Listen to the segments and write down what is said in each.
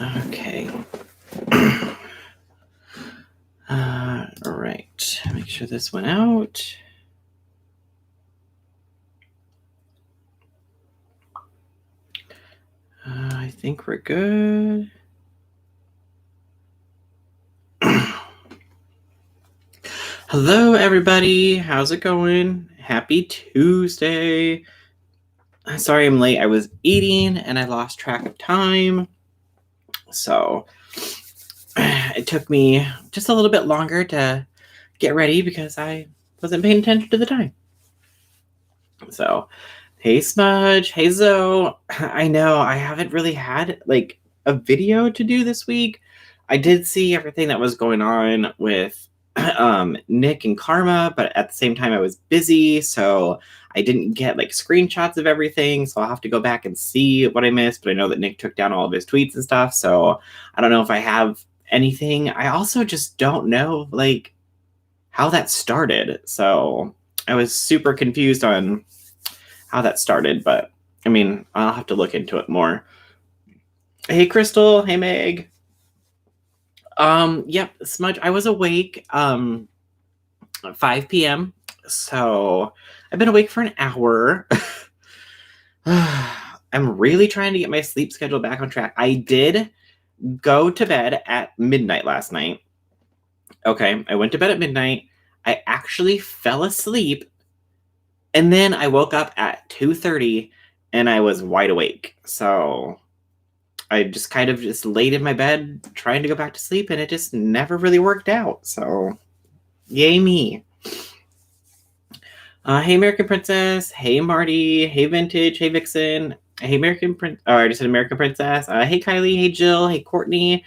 Okay. All right. Make sure this went out. I think we're good. Hello, everybody. How's it going? Happy Tuesday. Sorry I'm late. I was eating and I lost track of time. So it took me just a little bit longer to get ready because I wasn't paying attention to the time. So, hey Smudge, hey Zoe. I know I haven't really had like a video to do this week. I did see everything that was going on with Nick and Karma, but at the same time I was busy, so I didn't get like screenshots of everything. So I'll have to go back and see what I missed. But I know that Nick took down all of his tweets and stuff, so I don't know if I have anything. I also just don't know like how that started. So I was super confused on how that started, but I mean, I'll have to look into it more. Hey, Crystal. Hey, Meg. Yep, Smudge. I was awake 5 p.m. So I've been awake for an hour. I'm really trying to get my sleep schedule back on track. I did go to bed at midnight last night. Okay, I went to bed at midnight. I actually fell asleep. And then I woke up at 2:30 and I was wide awake. So I just kind of just laid in my bed trying to go back to sleep, and it just never really worked out. So yay me. Hey American Princess, hey Marty, hey Vintage, hey Vixen, hey American Prince. Oh, I just said American Princess. Hey Kylie, hey Jill, hey Courtney,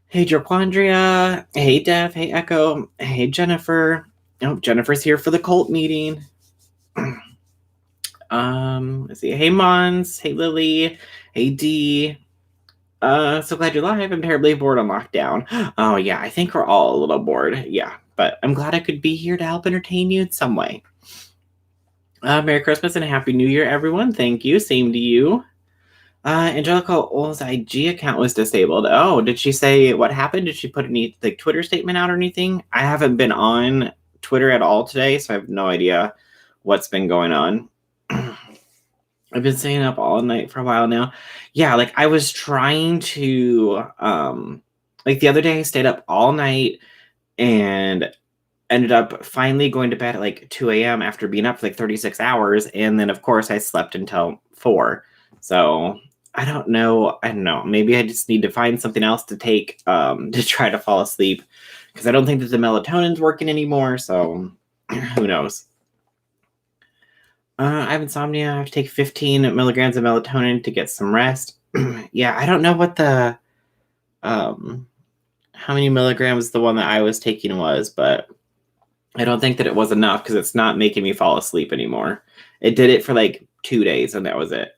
hey Joquandria, hey Dev, hey Echo, hey Jennifer. Oh, Jennifer's here for the cult meeting. Let's see. Hey Mons, hey Lily, hey Dee. So glad you're live. I'm terribly bored on lockdown. Oh yeah, I think we're all a little bored. Yeah, but I'm glad I could be here to help entertain you in some way. Merry Christmas and a Happy New Year, everyone. Thank you. Same to you. Angelica Ole's IG account was disabled. Oh, did she say what happened? Did she put any like Twitter statement out or anything? I haven't been on Twitter at all today, so I have no idea what's been going on. I've been staying up all night for a while now. Yeah, like I was trying to like the other day I stayed up all night and ended up finally going to bed at like 2 a.m. after being up for like 36 hours. And then of course I slept until 4. So I don't know. Maybe I just need to find something else to take to try to fall asleep. Because I don't think that the melatonin's working anymore. So who knows? I have insomnia. I have to take 15 milligrams of melatonin to get some rest. Yeah, I don't know what the how many milligrams the one that I was taking was, but I don't think that it was enough because it's not making me fall asleep anymore. It did it for like 2 days and that was it.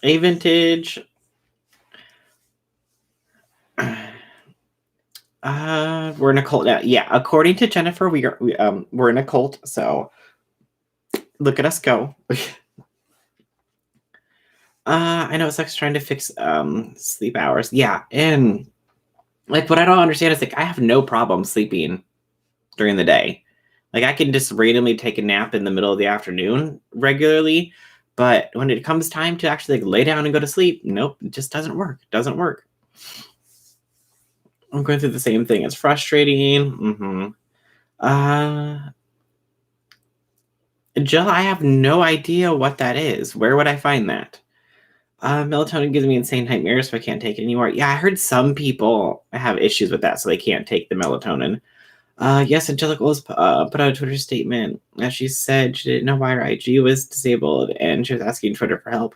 A Vintage. We're in a cult now. Yeah, according to Jennifer, we're in a cult. So look at us go. I know it sucks trying to fix sleep hours. Yeah, and like what I don't understand is like I have no problem sleeping during the day. Like I can just randomly take a nap in the middle of the afternoon regularly, but when it comes time to actually like lay down and go to sleep, nope, it just doesn't work. It doesn't work. I'm going through the same thing. It's frustrating. Jill, I have no idea what that is. Where would I find that? Melatonin gives me insane nightmares, so I can't take it anymore. Yeah, I heard some people have issues with that, so they can't take the melatonin. Yes, Angelica was put out a Twitter statement. As she said, she didn't know why her IG was disabled, and she was asking Twitter for help.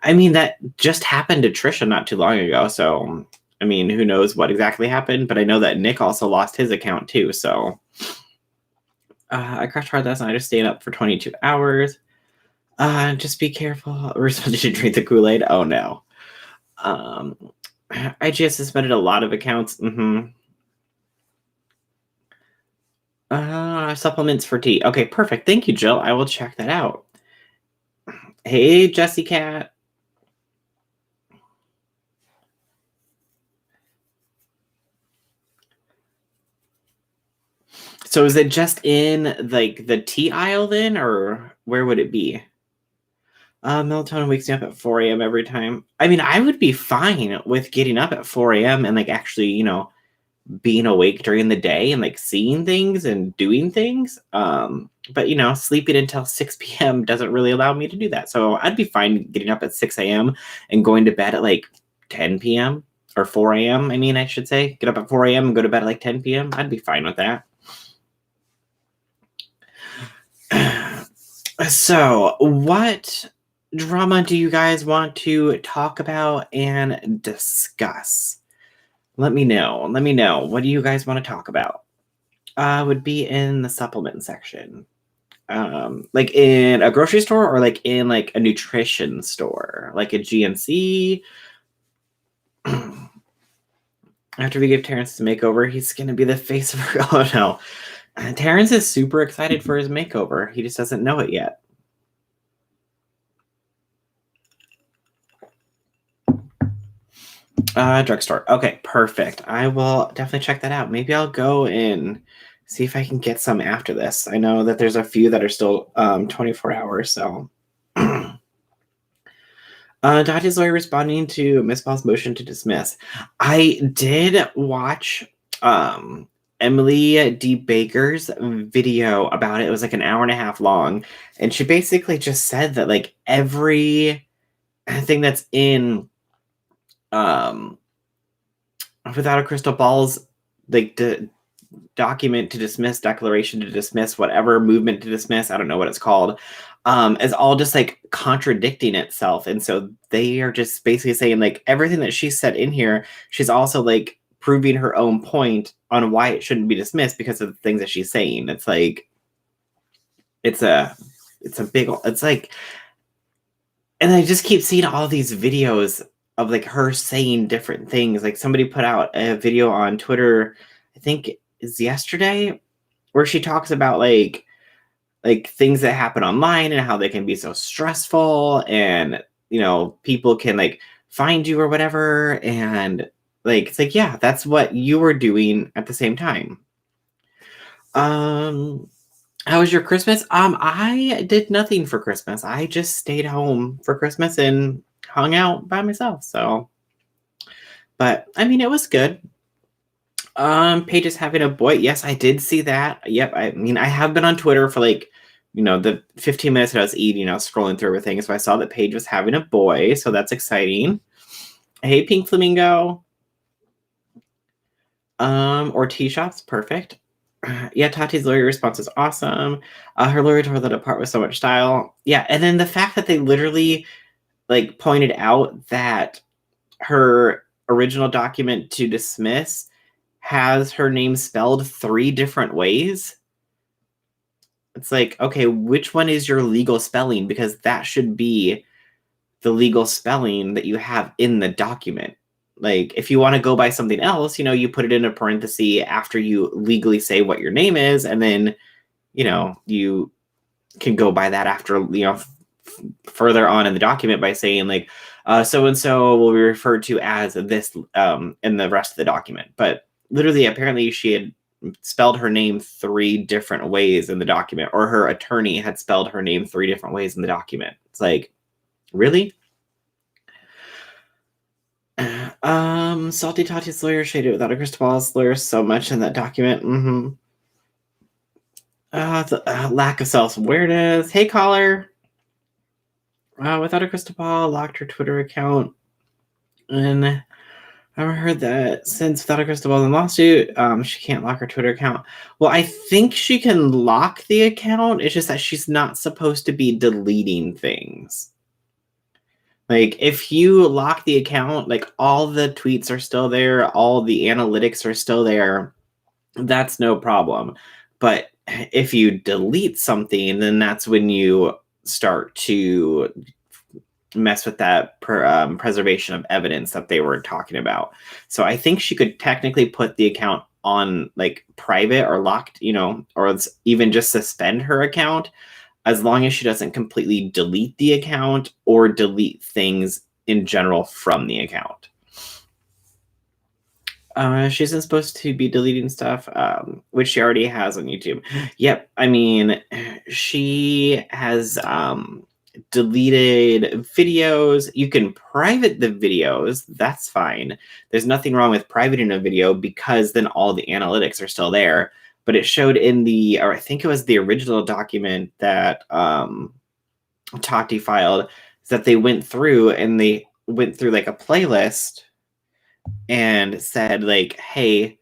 I mean, that just happened to Trisha not too long ago, so I mean, who knows what exactly happened? But I know that Nick also lost his account too. So I crashed hard last night. I just stayed up for 22 hours. Just be careful. We're supposed to drink the Kool-Aid. Oh no. I just suspended a lot of accounts. Supplements for tea. Okay, perfect. Thank you, Jill. I will check that out. Hey, Jessie Cat. So is it just in like the tea aisle then, or where would it be? Melatonin wakes me up at 4 a.m. every time. I mean, I would be fine with getting up at 4 a.m. and like actually, being awake during the day and like seeing things and doing things. But sleeping until 6 p.m. doesn't really allow me to do that. So I'd be fine getting up at 6 a.m. and going to bed at like 10 p.m. or 4 a.m. I mean, I should say, get up at 4 a.m. and go to bed at like 10 p.m. I'd be fine with that. So, what drama do you guys want to talk about and discuss? Let me know. Let me know. What do you guys want to talk about? Would be in the supplement section. Like in a grocery store or like in like a nutrition store, like a GNC. After we give Terrence a makeover, he's gonna be the face of her. Oh no. Terrence is super excited for his makeover. He just doesn't know it yet. Drugstore. Okay, perfect. I will definitely check that out. Maybe I'll go and see if I can get some after this. I know that there's a few that are still 24 hours, so. Dottie's lawyer responding to Miss Paul's motion to dismiss. I did watch Emily D. Baker's video about it. It was like an hour and a half long. And she basically just said that like every thing that's in Without a Crystal Ball's like document to dismiss, declaration to dismiss, whatever, movement to dismiss, I don't know what it's called, is all just like contradicting itself. And so they are just basically saying like everything that she said in here, she's also like proving her own point on why it shouldn't be dismissed because of the things that she's saying. It's like it's a big, it's like, and I just keep seeing all these videos of like her saying different things. Like somebody put out a video on Twitter, I think is yesterday, where she talks about like things that happen online and how they can be so stressful, and people can like find you or whatever, and like it's like, yeah, that's what you were doing at the same time. How was your Christmas? I did nothing for Christmas. I just stayed home for Christmas and hung out by myself. So, but I mean, it was good. Paige is having a boy. Yes, I did see that. Yep. I mean, I have been on Twitter for like, the 15 minutes that I was eating, scrolling through everything. So I saw that Paige was having a boy. So that's exciting. Hey, Pink Flamingo. Or tea shops. Perfect. Yeah, Tati's lawyer response is awesome. Her lawyer tore that apart with so much style. Yeah, and then the fact that they literally like pointed out that her original document to dismiss has her name spelled 3 different ways. It's like, okay, which one is your legal spelling? Because that should be the legal spelling that you have in the document. Like, if you want to go by something else, you put it in a parenthesis after you legally say what your name is, and then, you can go by that after, further on in the document by saying like, so and so will be referred to as this in the rest of the document. But literally, apparently, she had spelled her name 3 different ways in the document, or her attorney had spelled her name 3 different ways in the document. It's like, really? Salty Tati's lawyer shaded without a crystal ball's lawyer so much in that document. Mm-hmm. The lack of self-awareness. Hey, caller. Without a crystal ball, locked her Twitter account. And I've heard that since without a crystal ball in the lawsuit, she can't lock her Twitter account. Well, I think she can lock the account. It's just that she's not supposed to be deleting things. Like, if you lock the account, like, all the tweets are still there, all the analytics are still there, that's no problem. But if you delete something, then that's when you start to mess with that preservation of evidence that they were talking about. So I think she could technically put the account on, like, private or locked, or even just suspend her account as long as she doesn't completely delete the account or delete things in general from the account. She isn't supposed to be deleting stuff, which she already has on YouTube. Yep, I mean, she has deleted videos. You can private the videos. That's fine. There's nothing wrong with privating a video because then all the analytics are still there. But it showed in the, or I think it was the original document that Tati filed, that they went through and they went through like a playlist and said like, hey,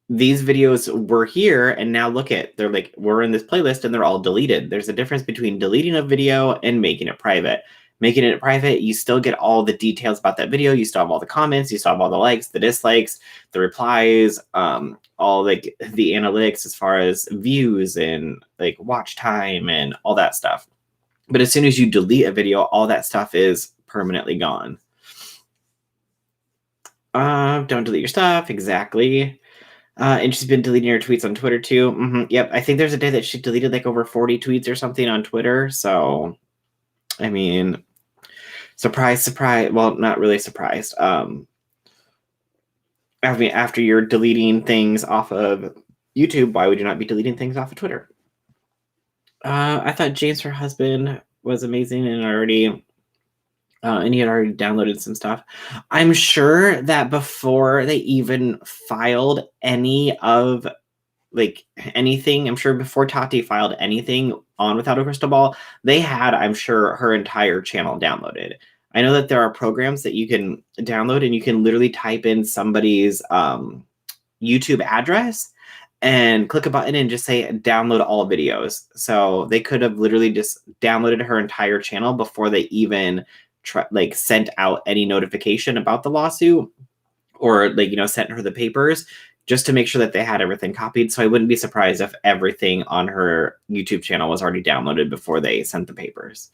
these videos were here and now look at, they're like, we're in this playlist and they're all deleted. There's a difference between deleting a video and making it private. Making it private, you still get all the details about that video. You still have all the comments, you still have all the likes, the dislikes, the replies, all like the analytics as far as views and like watch time and all that stuff. But as soon as you delete a video, all that stuff is permanently gone. Don't delete your stuff. Exactly. And she's been deleting her tweets on Twitter too. Yep. I think there's a day that she deleted like over 40 tweets or something on Twitter. So, I mean, surprise, surprise. Well, not really surprised. I mean, after you're deleting things off of YouTube, why would you not be deleting things off of Twitter? I thought James, her husband, was amazing and he had already downloaded some stuff. I'm sure that before they even filed any of like anything, I'm sure before Tati filed anything on Without a Crystal Ball, they had, I'm sure, her entire channel downloaded. I know that there are programs that you can download and you can literally type in somebody's YouTube address and click a button and just say download all videos. So they could have literally just downloaded her entire channel before they even sent out any notification about the lawsuit or sent her the papers, just to make sure that they had everything copied. So I wouldn't be surprised if everything on her YouTube channel was already downloaded before they sent the papers.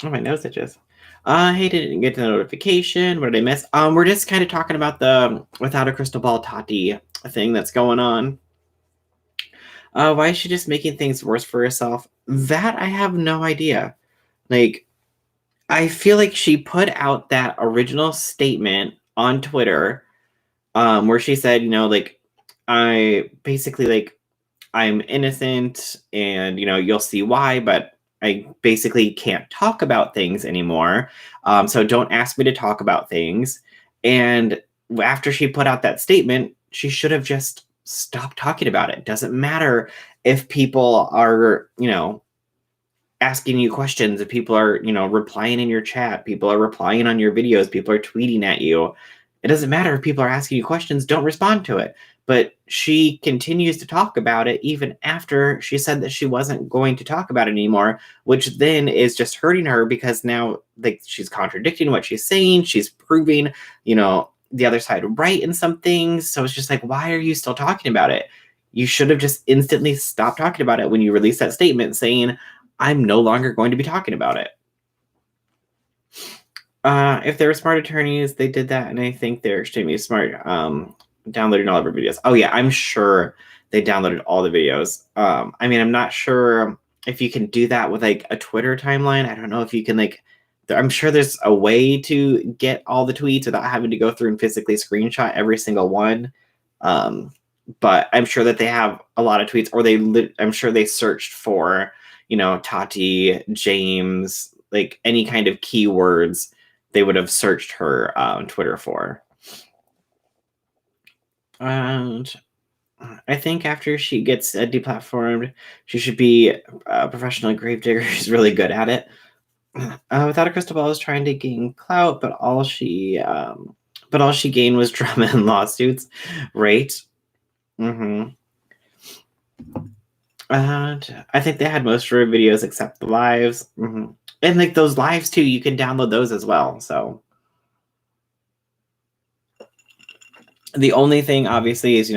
Oh, my nose itches. Hey, didn't get the notification. What did I miss? We're just kind of talking about the Without a Crystal Ball Tati thing that's going on. Why is she just making things worse for herself? That I have no idea. Like, I feel like she put out that original statement on Twitter, where she said, I basically I'm innocent and, you'll see why, but I basically can't talk about things anymore. So don't ask me to talk about things. And after she put out that statement, she should have just stopped talking about it. Doesn't matter if people are, asking you questions, if people are, replying in your chat, people are replying on your videos, people are tweeting at you. It doesn't matter if people are asking you questions, don't respond to it. But she continues to talk about it even after she said that she wasn't going to talk about it anymore, which then is just hurting her because now she's contradicting what she's saying. She's proving, the other side right in some things. So it's just like, why are you still talking about it? You should have just instantly stopped talking about it when you released that statement saying, I'm no longer going to be talking about it. If they were smart attorneys, they did that, and I think they're extremely smart. Downloading all of her videos. Oh yeah, I'm sure they downloaded all the videos. I mean, I'm not sure if you can do that with a Twitter timeline. I don't know if you can I'm sure there's a way to get all the tweets without having to go through and physically screenshot every single one. But I'm sure that they have a lot of tweets, or I'm sure they searched for, Tati, James, any kind of keywords they would have searched her on Twitter for. And I think after she gets deplatformed, she should be a professional gravedigger. She's really good at it. Without a Crystal Ball is trying to gain clout, but all she gained was drama and lawsuits, right? Mm-hmm. And I think they had most of her videos except the lives. Mm-hmm. And those lives too, you can download those as well. So the only thing obviously is,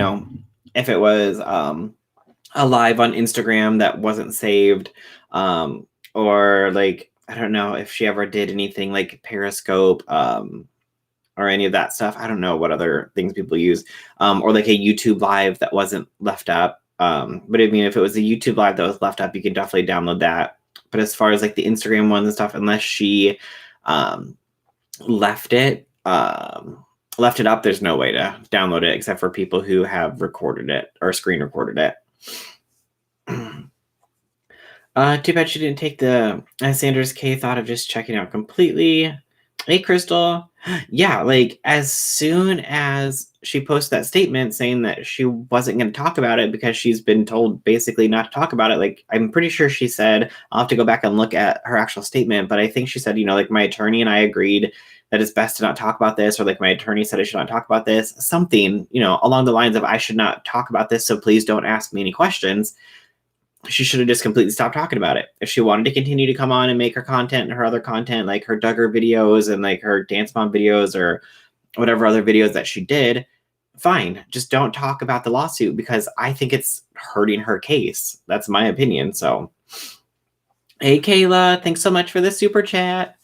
if it was a live on Instagram that wasn't saved, or I don't know if she ever did anything like Periscope, or any of that stuff. I don't know what other things people use, or a YouTube live that wasn't left up. But I mean, if it was a YouTube live that was left up, you can definitely download that. But as far as like the Instagram ones and stuff, unless she left it up, there's no way to download it except for people who have recorded it or screen recorded it. Too bad she didn't take the Sanders K thought of just checking out completely. Hey, Crystal. Yeah, like as soon as she posted that statement saying that she wasn't going to talk about it because she's been told basically not to talk about it, like I'm pretty sure she said, I'll have to go back and look at her actual statement, but I think she said, like my attorney and I agreed that it's best to not talk about this, or like my attorney said I should not talk about this, something, along the lines of I should not talk about this, so please don't ask me any questions. She should have just completely stopped talking about it. If she wanted to continue to come on and make her content and her other content, like her Duggar videos and like her Dance Mom videos or whatever other videos that she did, fine. Just don't talk about the lawsuit because I think it's hurting her case. That's my opinion. So, hey, Kayla, thanks so much for the super chat.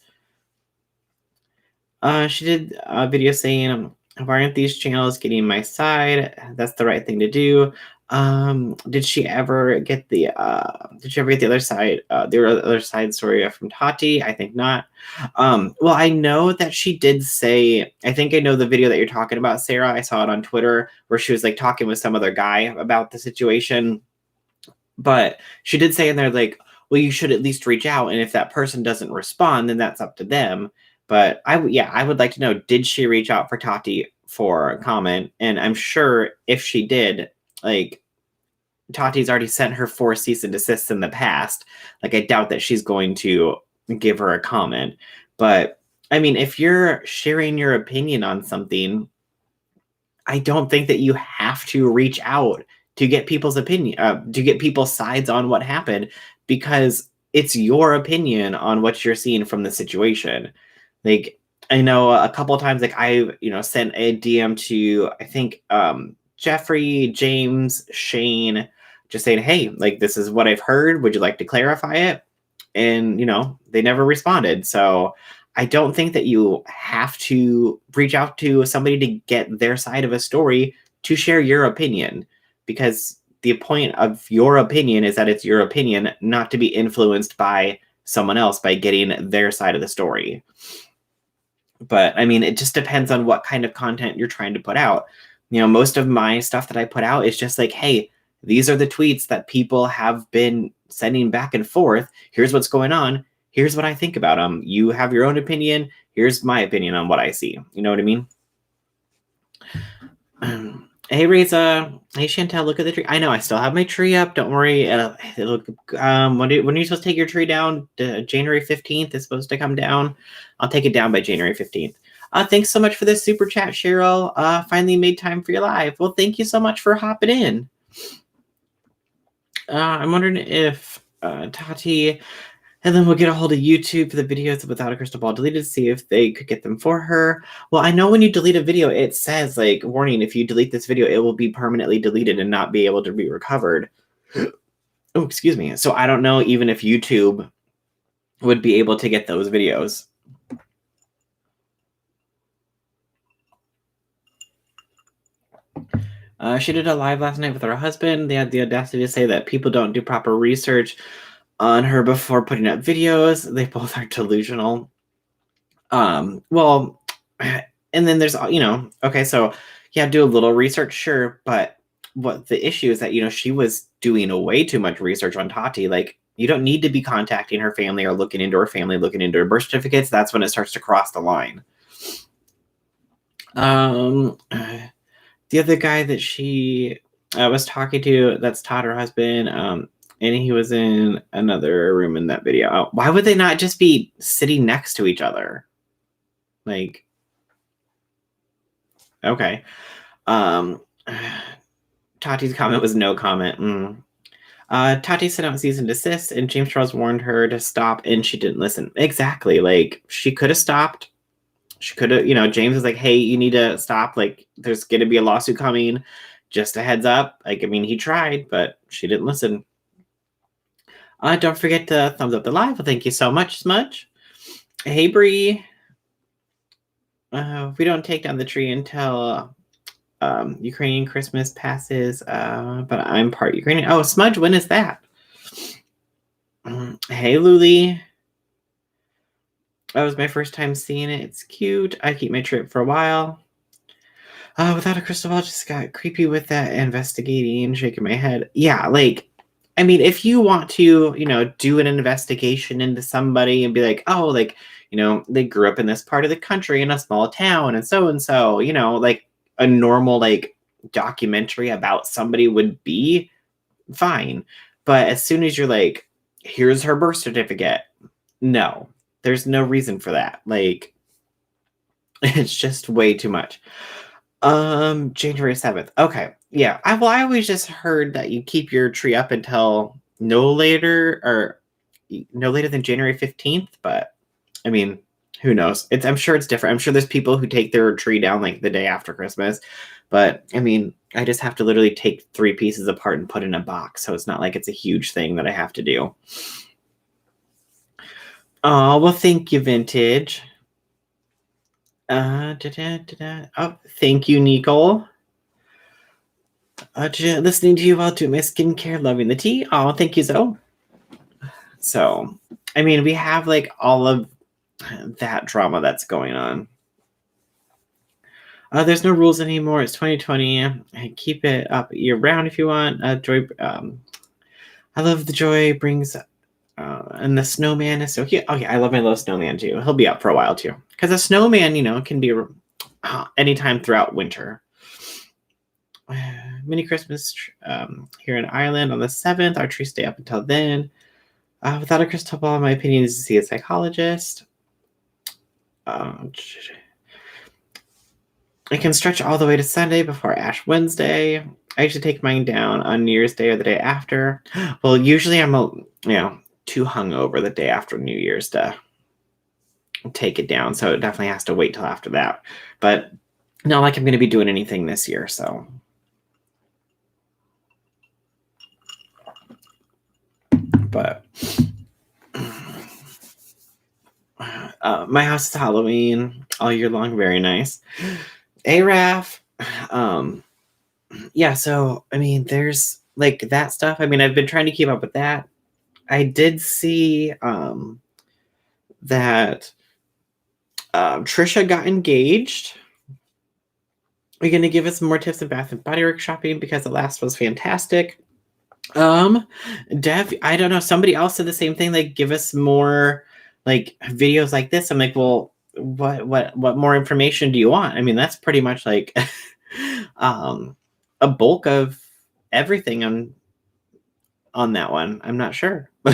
She did a video saying, why aren't these channels getting my side? That's the right thing to do. Did she ever get the other side, the other side story from Tati? I think not. Well, I know that she did say, I think I know the video that you're talking about, Sarah. I saw it on Twitter where she was like talking with some other guy about the situation. But she did say in there, like, well, you should at least reach out. And if that person doesn't respond, then that's up to them. But I would like to know, did she reach out for Tati for a comment? And I'm sure if she did, like, Tati's already sent her 4 cease and desists in the past. Like, I doubt that she's going to give her a comment. But I mean, if you're sharing your opinion on something, I don't think that you have to reach out to get people's opinion, to get people's sides on what happened, because it's your opinion on what you're seeing from the situation. Like, I know a couple of times, like I, sent a DM to, I think, Jeffrey, James, Shane, just saying, hey, like, this is what I've heard. Would you like to clarify it? And, they never responded. So I don't think that you have to reach out to somebody to get their side of a story to share your opinion, because the point of your opinion is that it's your opinion, not to be influenced by someone else by getting their side of the story. But I mean, it just depends on what kind of content you're trying to put out. Most of my stuff that I put out is just like, hey, these are the tweets that people have been sending back and forth. Here's what's going on. Here's what I think about them. You have your own opinion. Here's my opinion on what I see. You know what I mean? Hey, Reza. Hey, Chantel, look at the tree. I know, I still have my tree up. Don't worry. When are you supposed to take your tree down? January 15th is supposed to come down. I'll take it down by January 15th. Thanks so much for this super chat, Cheryl. Finally made time for your live. Well, thank you so much for hopping in. I'm wondering if Tati, and then we'll get a hold of YouTube for the videos without a crystal ball deleted, see if they could get them for her. Well, I know when you delete a video, it says, like, warning, if you delete this video, it will be permanently deleted and not be able to be recovered. Oh, excuse me. So I don't know even if YouTube would be able to get those videos. She did a live last night with her husband. They had the audacity to say that people don't do proper research on her before putting up videos. They both are delusional. Well, and then there's, okay, so yeah, do a little research, sure, but what the issue is that, she was doing way too much research on Tati. Like, you don't need to be contacting her family or looking into her family, looking into her birth certificates. That's when it starts to cross the line. The other guy that she was talking to, that's Todd, her husband, and he was in another room in that video. Why would they not just be sitting next to each other? Like, okay. Tati's comment was no comment. Tati sent out cease and desist, and James Charles warned her to stop, and she didn't listen. Exactly. Like, she could have stopped. She could have, James was like, hey, you need to stop. Like, there's going to be a lawsuit coming. Just a heads up. Like, I mean, he tried, but she didn't listen. Don't forget to thumbs up the live. Well, thank you so much, Smudge. Hey, Bree. We don't take down the tree until Ukrainian Christmas passes, but I'm part Ukrainian. Oh, Smudge, when is that? Hey, Luli. That was my first time seeing it. It's cute. I keep my trip for a while. Without a crystal ball, just got creepy with that investigating, shaking my head. Yeah, like, I mean, if you want to, do an investigation into somebody and be like, oh, like, they grew up in this part of the country in a small town and so, like a normal, like, documentary about somebody would be fine. But as soon as you're like, here's her birth certificate, no, there's no reason for that. Like, it's just way too much. January 7th. Okay. Yeah. I always just heard that you keep your tree up until no later than January 15th, but I mean, who knows? I'm sure it's different. I'm sure there's people who take their tree down like the day after Christmas, but I mean, I just have to literally take 3 pieces apart and put in a box, so it's not like it's a huge thing that I have to do. Oh, well, thank you, Vintage. Oh, thank you, Nicole. Listening to you while doing my skincare, loving the tea. Oh, thank you, Zoe. So, I mean, we have like all of that drama that's going on. There's no rules anymore. It's 2020. Keep it up year round if you want. Joy. I love the joy brings. And the snowman is so cute. Oh yeah, I love my little snowman too. He'll be up for a while too. Because a snowman, can be anytime throughout winter. Mini Christmas here in Ireland on the 7th. Our trees stay up until then. Without a crystal ball, my opinion is to see a psychologist. I can stretch all the way to Sunday before Ash Wednesday. I usually take mine down on New Year's Day or the day after. Well, usually I'm too hungover the day after New Year's to take it down, so it definitely has to wait till after that. But not like I'm going to be doing anything this year, so. But my house is Halloween all year long. Very nice. Araf. Yeah, so I mean, there's like that stuff. I mean, I've been trying to keep up with that. I did see that Trisha got engaged. Are you going to give us more tips on Bath and Body Works shopping because the last was fantastic? Dev, I don't know. Somebody else said the same thing. Like, give us more like videos like this. I'm like, well, what more information do you want? I mean, that's pretty much like a bulk of everything on that one. I'm not sure. We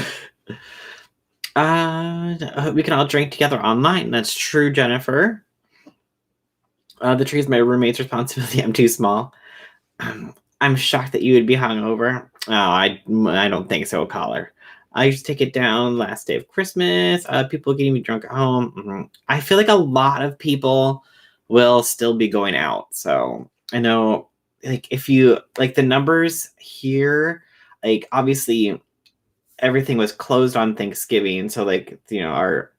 can all drink together online. That's true, Jennifer. The tree is my roommate's responsibility. I'm too small. I'm shocked that you would be hungover. Oh, I don't think so, caller. I used to take it down last day of Christmas. People getting me drunk at home. Mm-hmm. I feel like a lot of people will still be going out. So I know, like, if you like the numbers here, like obviously everything was closed on Thanksgiving. So like, our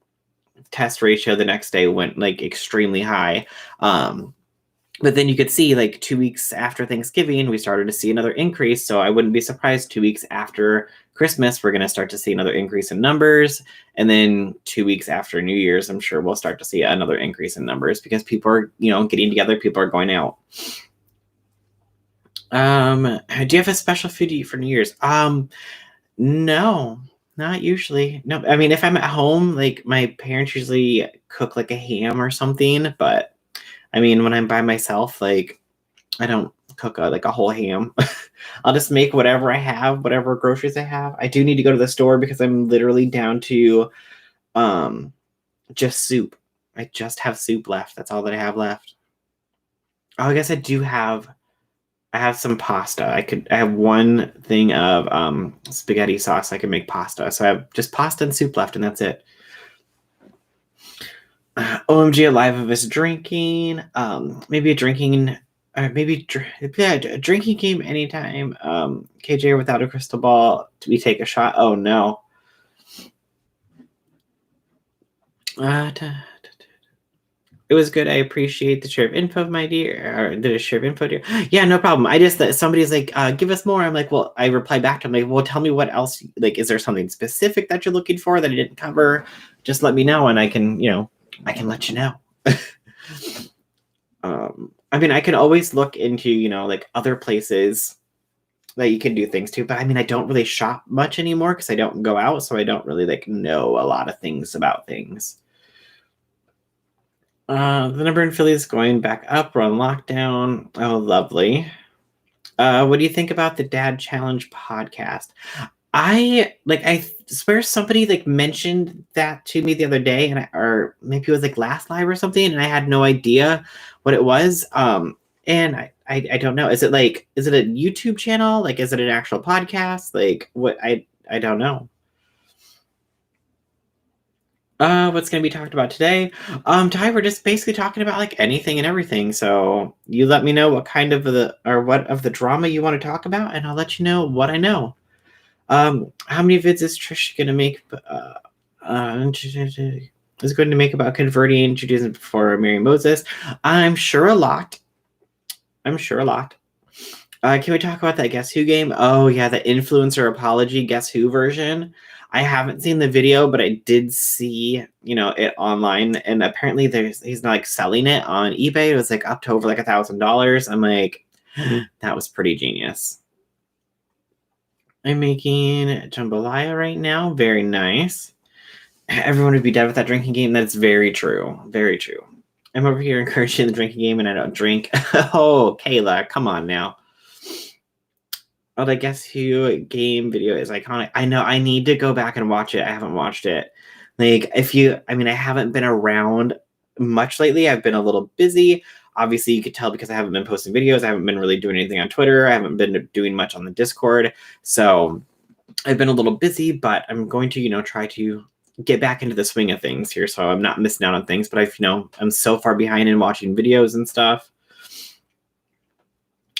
test ratio the next day went like extremely high. But then you could see like 2 weeks after Thanksgiving, we started to see another increase. So I wouldn't be surprised 2 weeks after Christmas, we're going to start to see another increase in numbers. And then 2 weeks after New Year's, I'm sure we'll start to see another increase in numbers because people are, getting together. People are going out. Do you have a special food to eat for New Year's? No, not usually. No, I mean, if I'm at home, like my parents usually cook like a ham or something, but I mean, when I'm by myself, like, I don't cook like a whole ham. I'll just make whatever I have, whatever groceries I have. I do need to go to the store because I'm literally down to just soup. I just have soup left. That's all that I have left. Oh, I guess I have some pasta. I have one thing of spaghetti sauce. I can make pasta. So I have just pasta and soup left, and that's it. OMG, alive of us drinking. Maybe a drinking, a drinking game anytime. KJ without a crystal ball. Do we take a shot? Oh no. It was good. I appreciate the share of info, my dear. Or did a share of info, dear? Yeah, no problem. I just that somebody's like, give us more. I'm like, well, I reply back to them like, well, tell me what else. Like, is there something specific that you're looking for that I didn't cover? Just let me know, and I can, I can let you know. I mean, I can always look into, like other places that you can do things to, but I mean, I don't really shop much anymore because I don't go out, so I don't really like know a lot of things about things. The number in Philly is going back up. We're on lockdown. Oh, lovely. What do you think about the Dad Challenge podcast? I swear somebody like mentioned that to me the other day, or maybe it was like last live or something, and I had no idea what it was. And I don't know. Is it a YouTube channel? Like, is it an actual podcast? Like, what? I don't know. What's going to be talked about today? Ty, we're just basically talking about like anything and everything. So you let me know what kind of what of the drama you want to talk about, and I'll let you know what I know. How many vids is Trish going to make? Is going to make about converting Judaism before marrying Moses? I'm sure a lot. Can we talk about that Guess Who game? Oh yeah, the influencer apology Guess Who version. I haven't seen the video, but I did see, it online, and apparently he's not like selling it on eBay. It was like up to over like $1,000. I'm like, that was pretty genius. I'm making jambalaya right now. Very nice. Everyone would be dead with that drinking game. That's very true. Very true. I'm over here encouraging the drinking game, and I don't drink. Oh, Kayla, come on now. Oh, the Guess Who game video is iconic. I know. I need to go back and watch it. I haven't watched it. Like, I haven't been around much lately. I've been a little busy. Obviously, you could tell because I haven't been posting videos. I haven't been really doing anything on Twitter. I haven't been doing much on the Discord. So I've been a little busy, but I'm going to, try to get back into the swing of things here. So I'm not missing out on things, but I'm so far behind in watching videos and stuff.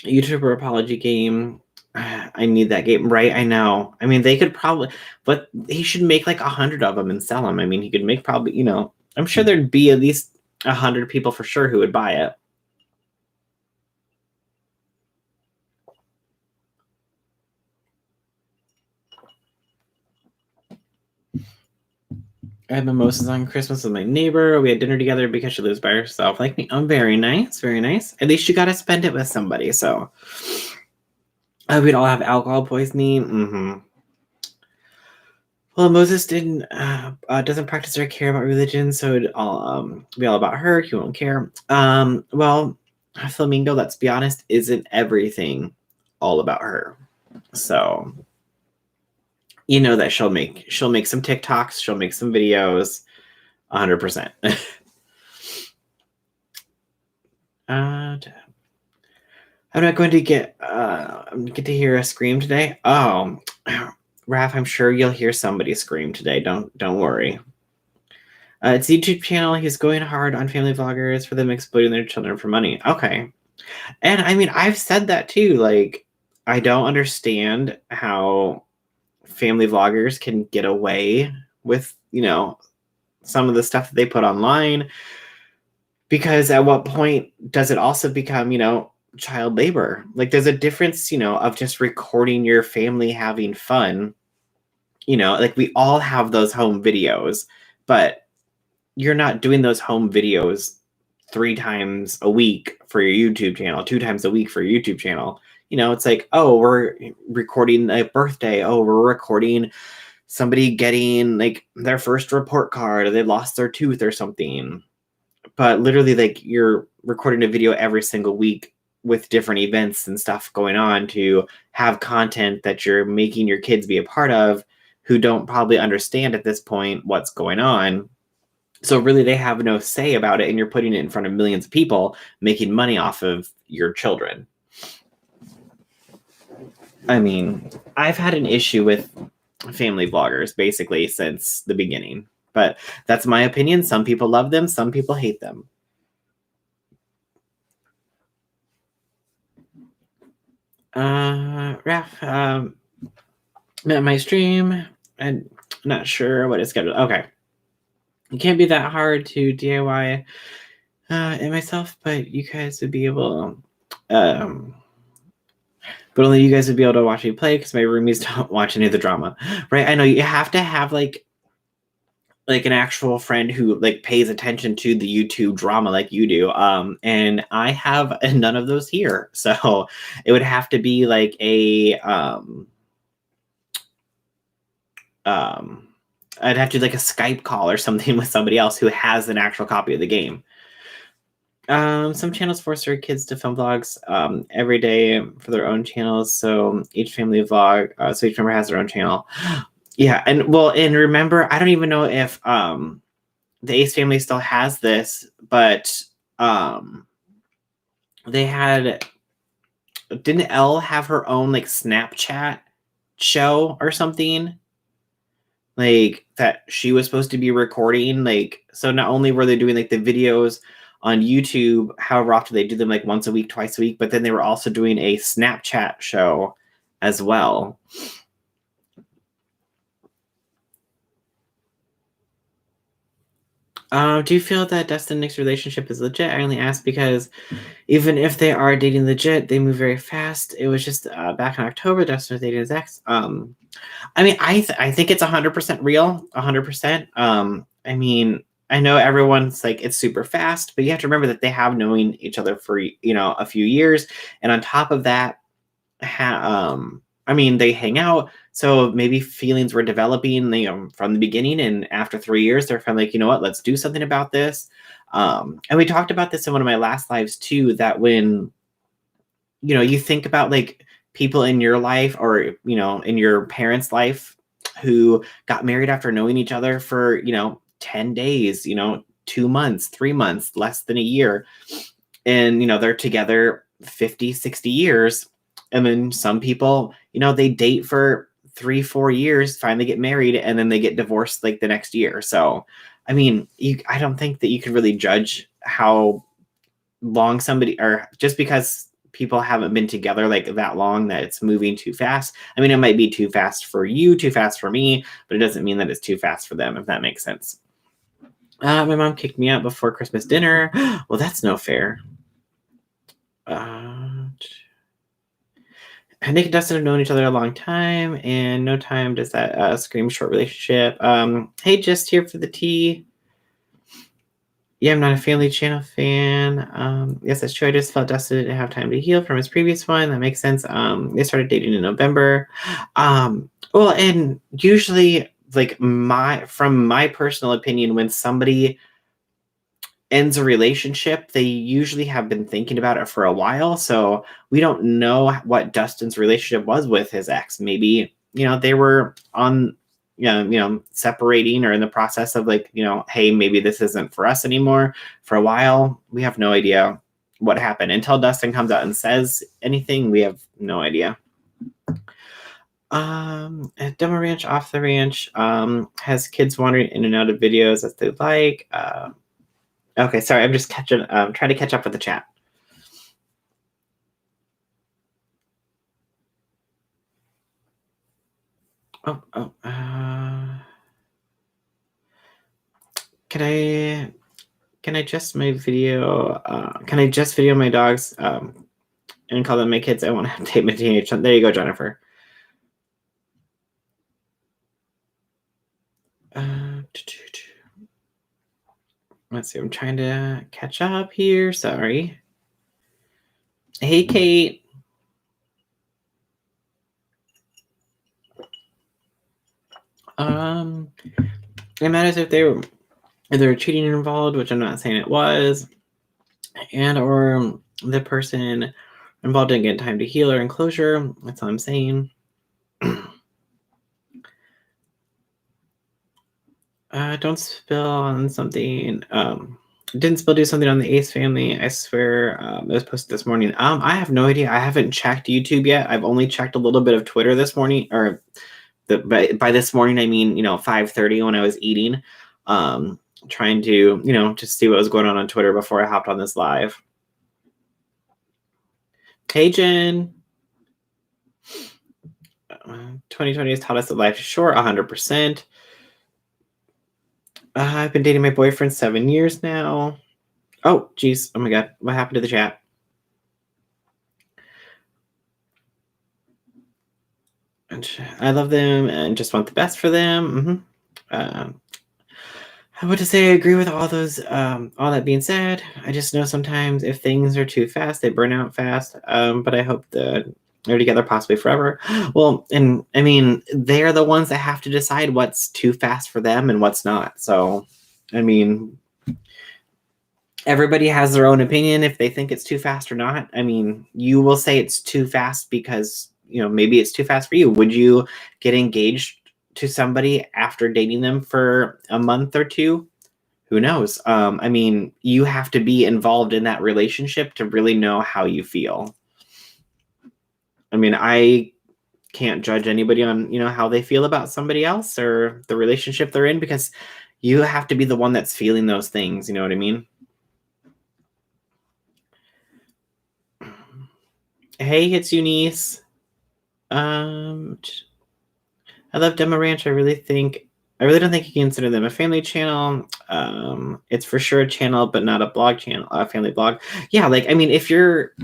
YouTuber apology game. I need that game, right? I know. I mean, they could probably, but he should make like 100 of them and sell them. I mean, he could make probably, I'm sure there'd be at least 100 people for sure who would buy it. I had mimosas on Christmas with my neighbor. We had dinner together because she lives by herself. Like me. Oh, very nice. Very nice. At least you got to spend it with somebody. So we'd all have alcohol poisoning. Mm-hmm. Well, Moses doesn't practice or care about religion, so it'd all be all about her. He won't care. Well, Flamingo, let's be honest, isn't everything all about her. So you know that she'll make some TikToks, she'll make some videos, 100%. I'm not going to get to hear a scream today. Oh, Raph, I'm sure you'll hear somebody scream today. Don't worry. It's a YouTube channel. He's going hard on family vloggers for them exploiting their children for money. Okay. And I mean, I've said that too. Like, I don't understand how family vloggers can get away with, some of the stuff that they put online. Because at what point does it also become, child labor? Like, there's a difference, of just recording your family having fun. Like we all have those home videos, but you're not doing those home videos 3 times a week for your YouTube channel, 2 times a week for your YouTube channel. It's like, oh, we're recording a birthday. Oh, we're recording somebody getting like their first report card, or they lost their tooth or something. But literally, like, you're recording a video every single week with different events and stuff going on to have content that you're making your kids be a part of, who don't probably understand at this point what's going on. So really, they have no say about it, and you're putting it in front of millions of people, making money off of your children. I mean, I've had an issue with family vloggers basically since the beginning, but that's my opinion. Some people love them, some people hate them. Raph, met my stream. I'm not sure what it's scheduled. Okay. It can't be that hard to DIY and myself, but you guys would be able, um, but only you guys would be able to watch me play because my roomies don't watch any of the drama, right? I know you have to have like an actual friend who like pays attention to the YouTube drama like you do. And I have none of those here. So it would have to be like a um I'd have to do like a Skype call or something with somebody else who has an actual copy of the game. Some channels force their kids to film vlogs every day for their own channels. So each family vlog, so each member has their own channel. Yeah, and remember, I don't even know if the Ace family still has this, but they had didn't Elle have her own like Snapchat show or something? Like that she was supposed to be recording, like so not only were they doing like the videos on YouTube, however often they do them like once a week, twice a week, but then they were also doing a Snapchat show as well. Do you feel that Dustin and Nick's relationship is legit? I only ask because even if they are dating legit, they move very fast. It was just back in October, Dustin was dating his ex. I mean, I think it's 100% real, 100%. I mean, I know everyone's like it's super fast, but you have to remember that they have known each other for a few years, and on top of that, I mean, they hang out, so maybe feelings were developing, from the beginning, and after 3 years, they're kind of like, you know what, let's do something about this. And we talked about this in one of my last lives too, that when you think about like people in your life or in your parents' life who got married after knowing each other for 10 days, 2 months, 3 months, less than a year, and they're together 50, 60 years. And then some people, they date for 3, 4 years, finally get married, and then they get divorced like the next year. So I mean, I don't think that you could really judge how long somebody, or just because people haven't been together like that long, that it's moving too fast. I mean, it might be too fast for you, too fast for me, but it doesn't mean that it's too fast for them, if that makes sense. My mom kicked me out before Christmas dinner. Well, that's no fair. Nick and Dustin have known each other a long time, and no time does that scream short relationship. Hey, just here for the tea. Yeah, I'm not a Family Channel fan. Yes, that's true. I just felt Dustin didn't have time to heal from his previous one. That makes sense. They started dating in November. Well, and usually, like from my personal opinion, when somebody ends a relationship, they usually have been thinking about it for a while. So we don't know what Dustin's relationship was with his ex. Maybe, they were on, separating or in the process of like, hey, maybe this isn't for us anymore for a while. We have no idea what happened until Dustin comes out and says anything. We have no idea. At Demo Ranch, Off the Ranch, has kids wandering in and out of videos as they like. Okay, sorry, I'm just trying to catch up with the chat. Can I just my video? Can I just video my dogs and call them my kids? I want to have tape my teenage son. There you go, Jennifer. Let's see. I'm trying to catch up here. Sorry. Hey, Kate. It matters if there were cheating involved, which I'm not saying it was, and or the person involved didn't get time to heal or enclosure. That's all I'm saying. Don't spill on something. Didn't spill do something on the Ace family. I swear it was posted this morning. I have no idea. I haven't checked YouTube yet. I've only checked a little bit of Twitter this morning, or by this morning I mean 5:30 when I was eating. Trying to just see what was going on Twitter before I hopped on this live. Hey, Jen. 2020 has taught us that life is short, 100%. I've been dating my boyfriend 7 years now. Oh, geez. Oh my God. What happened to the chat? And I love them and just want the best for them. I would say I agree with all those. All that being said, I just know sometimes if things are too fast, they burn out fast. But I hope that they're together possibly forever. Well, and I mean, they're the ones that have to decide what's too fast for them and what's not. So, I mean, everybody has their own opinion if they think it's too fast or not. I mean, you will say it's too fast because, maybe it's too fast for you. Would you get engaged to somebody after dating them for a month or two? Who knows? I mean, you have to be involved in that relationship to really know how you feel. I mean, I can't judge anybody on, how they feel about somebody else or the relationship they're in because you have to be the one that's feeling those things. You know what I mean? Hey, it's Eunice. I love Demo Ranch. I really don't think you can consider them a family channel. It's for sure a channel, but not a blog channel, a family blog. Yeah, like I mean, if you're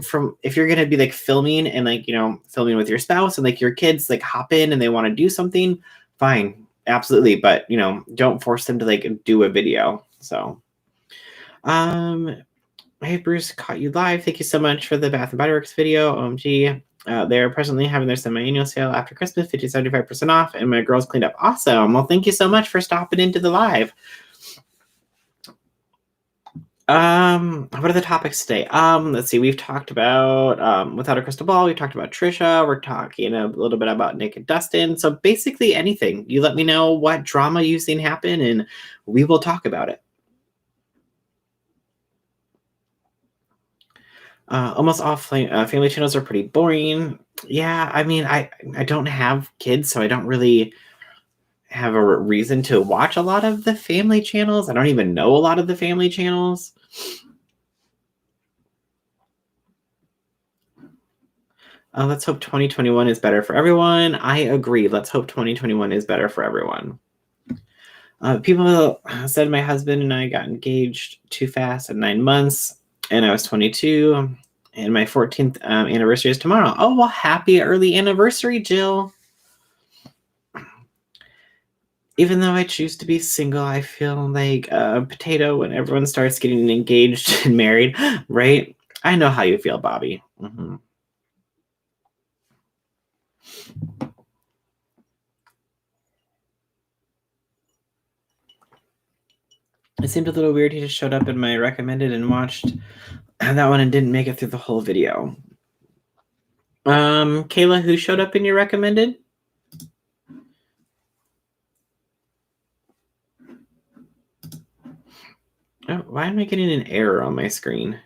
gonna be like filming and like filming with your spouse and like your kids like hop in and they want to do something, fine, absolutely. But don't force them to like do a video. So, um, hey Bruce, caught you live. Thank you so much for the Bath and Body Works video. OMG. They're presently having their semi-annual sale after Christmas, 50-75% off, and my girls cleaned up. Awesome. Well, thank you so much for stopping into the live. What are the topics today? Let's see. We've talked about Without a Crystal Ball. We've talked about Trisha. We're talking a little bit about Nick and Dustin. So basically anything. You let me know what drama you've seen happen, and we will talk about it. Almost all family channels are pretty boring. Yeah, I mean, I don't have kids, so I don't really have a reason to watch a lot of the family channels. I don't even know a lot of the family channels. Let's hope 2021 is better for everyone. I agree. Let's hope 2021 is better for everyone. People said my husband and I got engaged too fast at 9 months, and I was 22, and my 14th anniversary is tomorrow. Oh, well, happy early anniversary, Jill. Even though I choose to be single, I feel like a potato when everyone starts getting engaged and married, right? I know how you feel, Bobby. Mm-hmm. It seemed a little weird. He just showed up in my recommended and watched that one and didn't make it through the whole video. Kayla, who showed up in your recommended? Oh, why am I getting an error on my screen?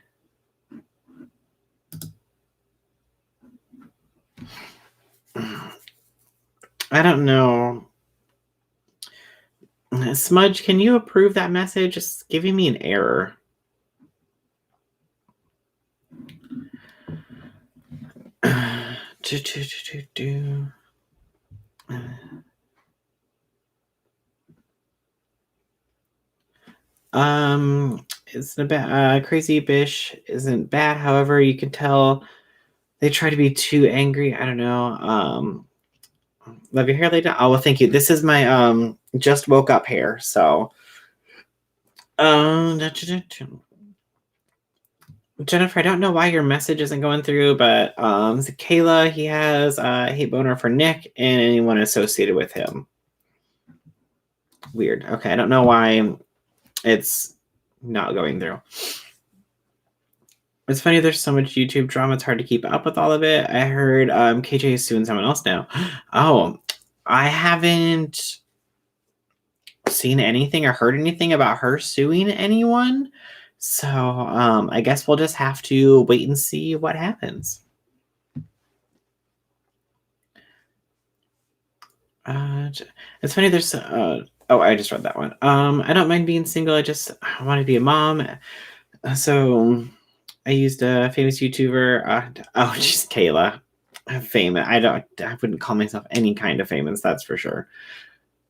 I don't know. Smudge, can you approve that message? It's giving me an error. It's a bad Crazy Bish isn't bad. However, you can tell they try to be too angry. I don't know. Love your hair laid down. Oh, well, thank you. This is my just woke up hair. So, Jennifer, I don't know why your message isn't going through, but Kayla, he has a hate boner for Nick and anyone associated with him. Weird. Okay, I don't know why it's not going through. It's funny, there's so much YouTube drama, it's hard to keep up with all of it. I heard KJ is suing someone else now. Oh, I haven't seen anything or heard anything about her suing anyone. So I guess we'll just have to wait and see what happens. It's funny, there's I just read that one. I don't mind being single, I want to be a mom. So I used a famous YouTuber. She's Kayla. Famous. I wouldn't call myself any kind of famous, that's for sure.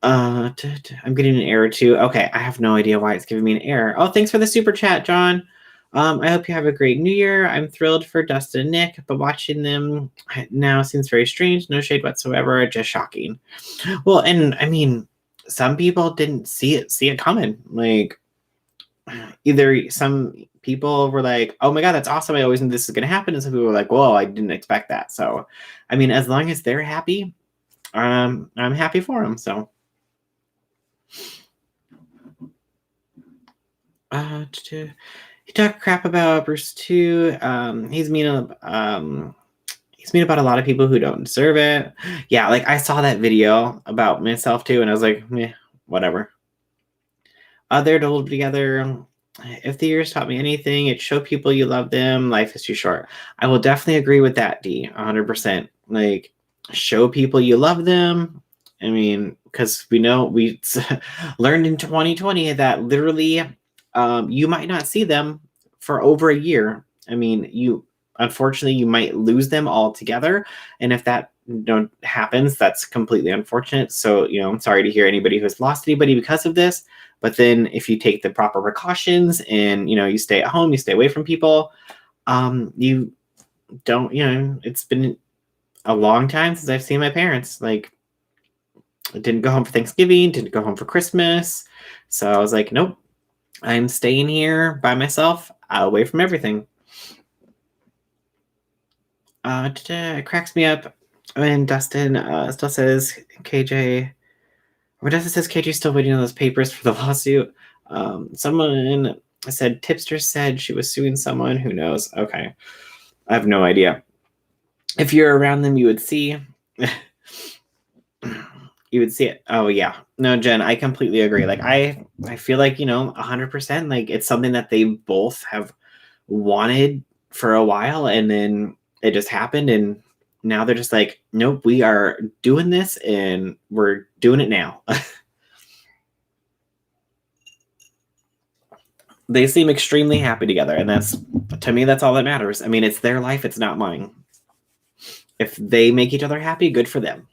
I'm getting an error too. Okay, I have no idea why it's giving me an error. Oh, thanks for the super chat, John. I hope you have a great New Year. I'm thrilled for Dustin and Nick, but watching them now seems very strange. No shade whatsoever, just shocking. Well, and I mean, some people didn't see it coming. Like, either some people were like, "Oh my god, that's awesome! I always knew this is going to happen," and some people were like, "Whoa, I didn't expect that." So, I mean, as long as they're happy, I'm happy for them. So, he talked crap about Bruce too. He's mean about a lot of people who don't deserve it. Yeah, like I saw that video about myself too, and I was like, meh, whatever. They're to hold together. If the years taught me anything, it show people you love them. Life is too short. I will definitely agree with that, D. 100%. Like, show people you love them. I mean, because we know we learned in 2020 that literally, you might not see them for over a year. I mean, unfortunately you might lose them altogether, and if that happens, that's completely unfortunate. So I'm sorry to hear anybody who has lost anybody because of this. But then if you take the proper precautions and you stay at home, you stay away from people, you don't, it's been a long time since I've seen my parents. Like, I didn't go home for Thanksgiving, didn't go home for Christmas. So I was like, nope, I'm staying here by myself, away from everything. It cracks me up when Dustin still says KJ, or Dustin says KJ's still waiting on those papers for the lawsuit. Someone said Tipster said she was suing someone. Who knows? Okay, I have no idea. If you're around them, you would see. You would see it. Oh yeah, no, Jen, I completely agree. Like I feel like 100%. Like it's something that they both have wanted for a while, and then it just happened, and now they're just like, nope, we are doing this, and we're doing it now. They seem extremely happy together, and to me, that's all that matters. I mean, it's their life, it's not mine. If they make each other happy, good for them.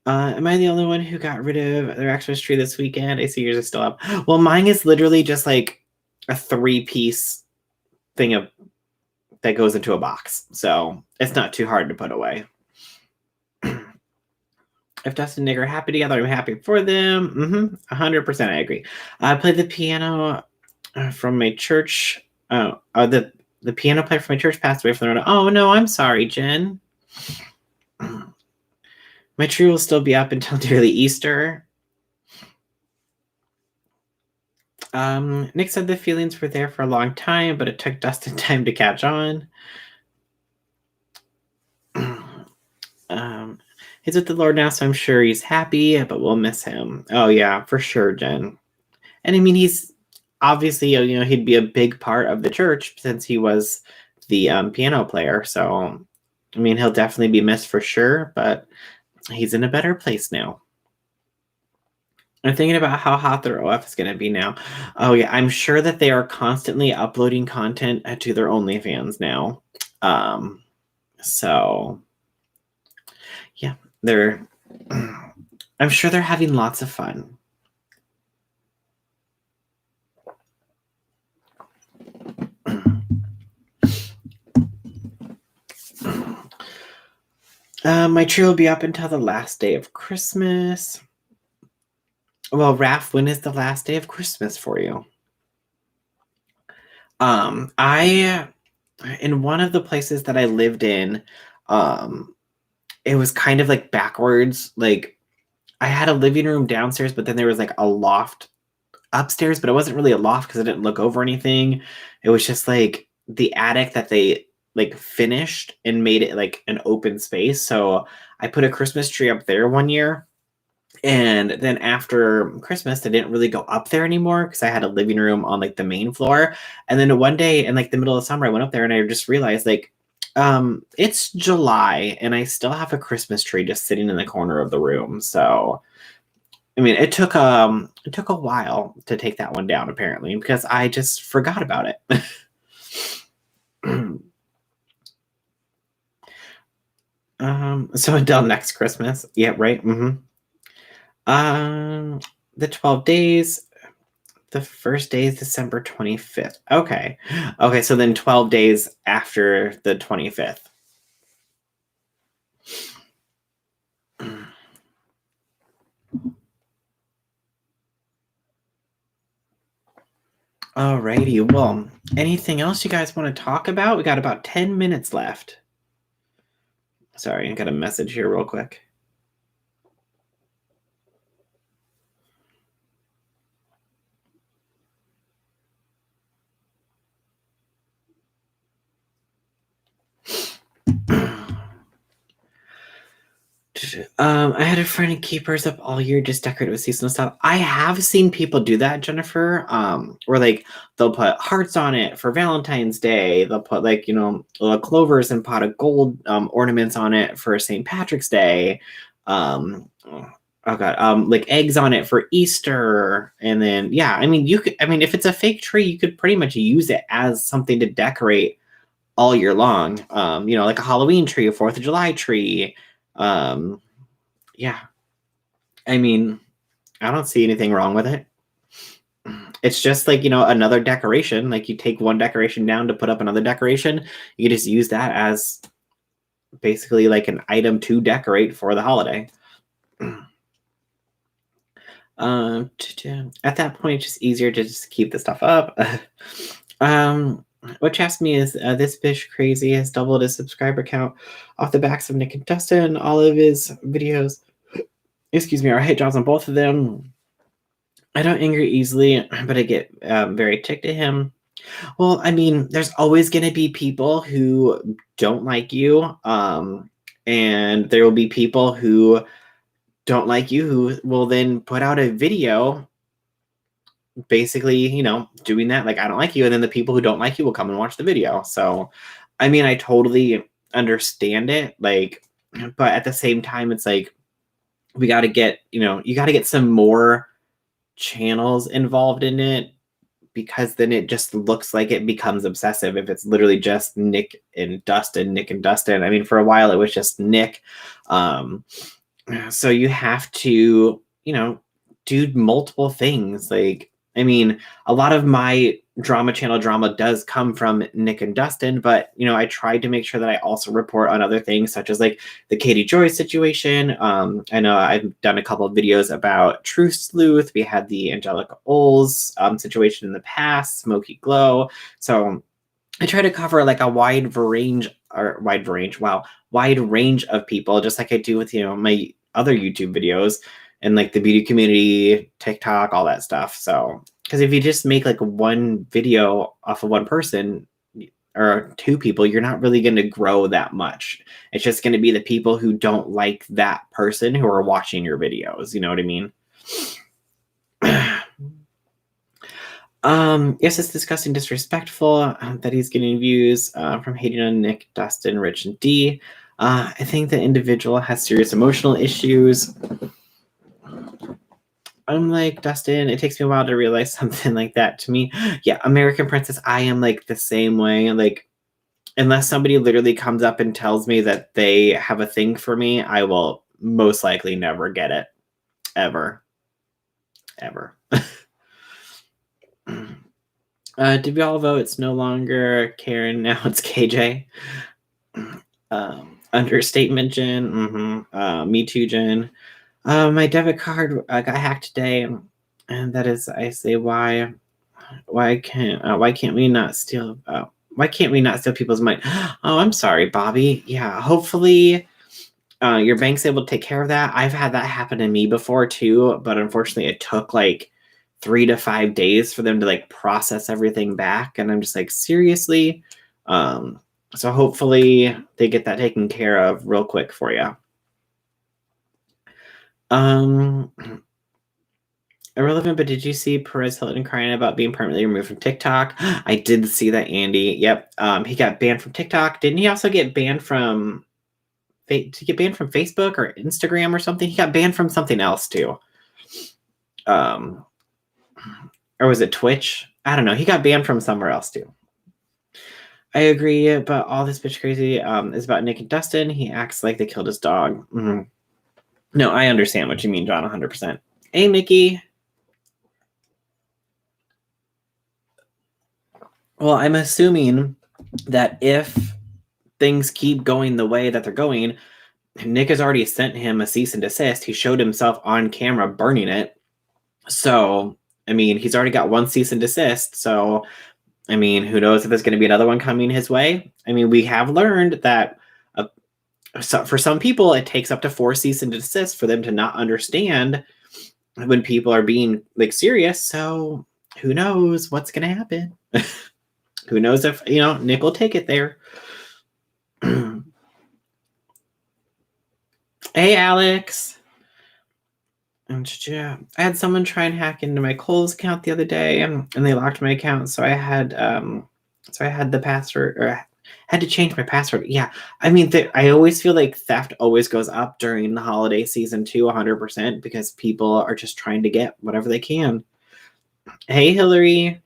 Am I the only one who got rid of their Xmas tree this weekend? I see yours is still up. Well, mine is literally just like a 3-piece thing that goes into a box, so it's not too hard to put away. If Dustin and Nick are happy together, I'm happy for them. 100%, I agree. I played the piano from my church. The piano player from my church passed away from the road. Oh no, I'm sorry, Jen. My tree will still be up until nearly Easter. Nick said the feelings were there for a long time, but it took Dustin time to catch on. He's with the Lord now, so I'm sure he's happy, but we'll miss him. Oh yeah, for sure, Jen. And I mean, he's obviously, he'd be a big part of the church since he was the piano player. So, I mean, he'll definitely be missed for sure, but he's in a better place now. I'm thinking about how hot their OF is going to be now. Oh yeah, I'm sure that they are constantly uploading content to their OnlyFans now. So yeah, I'm sure they're having lots of fun. My tree will be up until the last day of Christmas. Well, Raph, when is the last day of Christmas for you? I in one of the places that I lived in, it was kind of like backwards. Like I had a living room downstairs, but then there was like a loft upstairs, but it wasn't really a loft because I didn't look over anything. It was just like the attic that they like finished and made it like an open space. So I put a Christmas tree up there one year. And then after Christmas, I didn't really go up there anymore because I had a living room on like the main floor. And then one day in like the middle of summer, I went up there and I just realized like, it's July and I still have a Christmas tree just sitting in the corner of the room. So, I mean, it took a while to take that one down apparently because I just forgot about it. So until next Christmas. Yeah, right. The 12 days. The first day is December 25th. Okay. Okay, so then 12 days after the 25th. Alrighty. Well, anything else you guys want to talk about? We got about 10 minutes left. Sorry, I got a message here real quick. I had a friend who keep hers up all year, just decorate with seasonal stuff. I have seen people do that, Jennifer. Where like they'll put hearts on it for Valentine's Day. They'll put like little clovers and pot of gold ornaments on it for St. Patrick's Day. Oh god, like eggs on it for Easter, and then yeah, I mean you could. I mean if it's a fake tree, you could pretty much use it as something to decorate all year long. Like a Halloween tree, a 4th of July tree. Yeah, I mean, I don't see anything wrong with it. It's just like, another decoration. Like you take one decoration down to put up another decoration. You just use that as basically like an item to decorate for the holiday. At that point, it's just easier to just keep the stuff up. What asked me is this bitch crazy has doubled his subscriber count off the backs of Nick and Dustin. All of his videos, excuse me, are hit jobs on both of them. I don't anger easily, but I get very ticked at him. Well, I mean, there's always going to be people who don't like you, and there will be people who don't like you who will then put out a video basically, doing that, like, I don't like you, and then the people who don't like you will come and watch the video. So, I mean, I totally understand it, like, but at the same time, it's like, we got to get, you got to get some more channels involved in it, because then it just looks like it becomes obsessive if it's literally just Nick and Dustin. I mean, for a while it was just Nick. So you have to, do multiple things. Like, I mean, a lot of my drama channel drama does come from Nick and Dustin, but I tried to make sure that I also report on other things such as like the Katie Joy situation. I know I've done a couple of videos about Truth Sleuth. We had the Angelica Oles situation in the past, Smoky Glow. So I try to cover like a wide range of people, just like I do with my other YouTube videos and like the beauty community, TikTok, all that stuff. So, because if you just make like one video off of one person or two people, you're not really going to grow that much. It's just going to be the people who don't like that person who are watching your videos. You know what I mean? Yes, it's disgusting, disrespectful that he's getting views from hating on Nick, Dustin, Rich, and D. I think the individual has serious emotional issues. I'm like, Dustin, it takes me a while to realize something like that to me. Yeah, American Princess, I am like the same way. Like, unless somebody literally comes up and tells me that they have a thing for me, I will most likely never get it. Ever. Did we all vote? It's no longer Karen, now it's KJ. Understatement, Jen. Me too, Jen. My debit card got hacked today, and that is, I say, why can't we not steal? Why can't we not steal people's money? Oh, I'm sorry, Bobby. Yeah, hopefully your bank's able to take care of that. I've had that happen to me before too, but unfortunately, it took like 3 to 5 days for them to like process everything back, and I'm just like, seriously. So hopefully they get that taken care of real quick for you. Irrelevant, but did you see Perez Hilton crying about being permanently removed from TikTok? I did see that, Andy. Yep. He got banned from TikTok. Didn't he also get banned from Facebook or Instagram or something? He got banned from something else too. Or was it Twitch? I don't know. He got banned from somewhere else too. I agree, but all this bitch crazy is about Nick and Dustin. He acts like they killed his dog. Mm-hmm. No, I understand what you mean, John, 100%. Hey, Mickey. Well, I'm assuming that if things keep going the way that they're going, Nick has already sent him a cease and desist. He showed himself on camera burning it. So, I mean, he's already got one cease and desist. So, I mean, who knows if there's going to be another one coming his way? I mean, we have learned that so for some people, it takes up to 4 cease and desist for them to not understand when people are being like serious. So, who knows what's going to happen? Who knows if, Nick will take it there. Hey, Alex. Yeah, I had someone try and hack into my Kohl's account the other day, and they locked my account. So I had the password, or had to change my password. Yeah, I mean, I always feel like theft always goes up during the holiday season too, 100%, because people are just trying to get whatever they can. Hey, Hillary.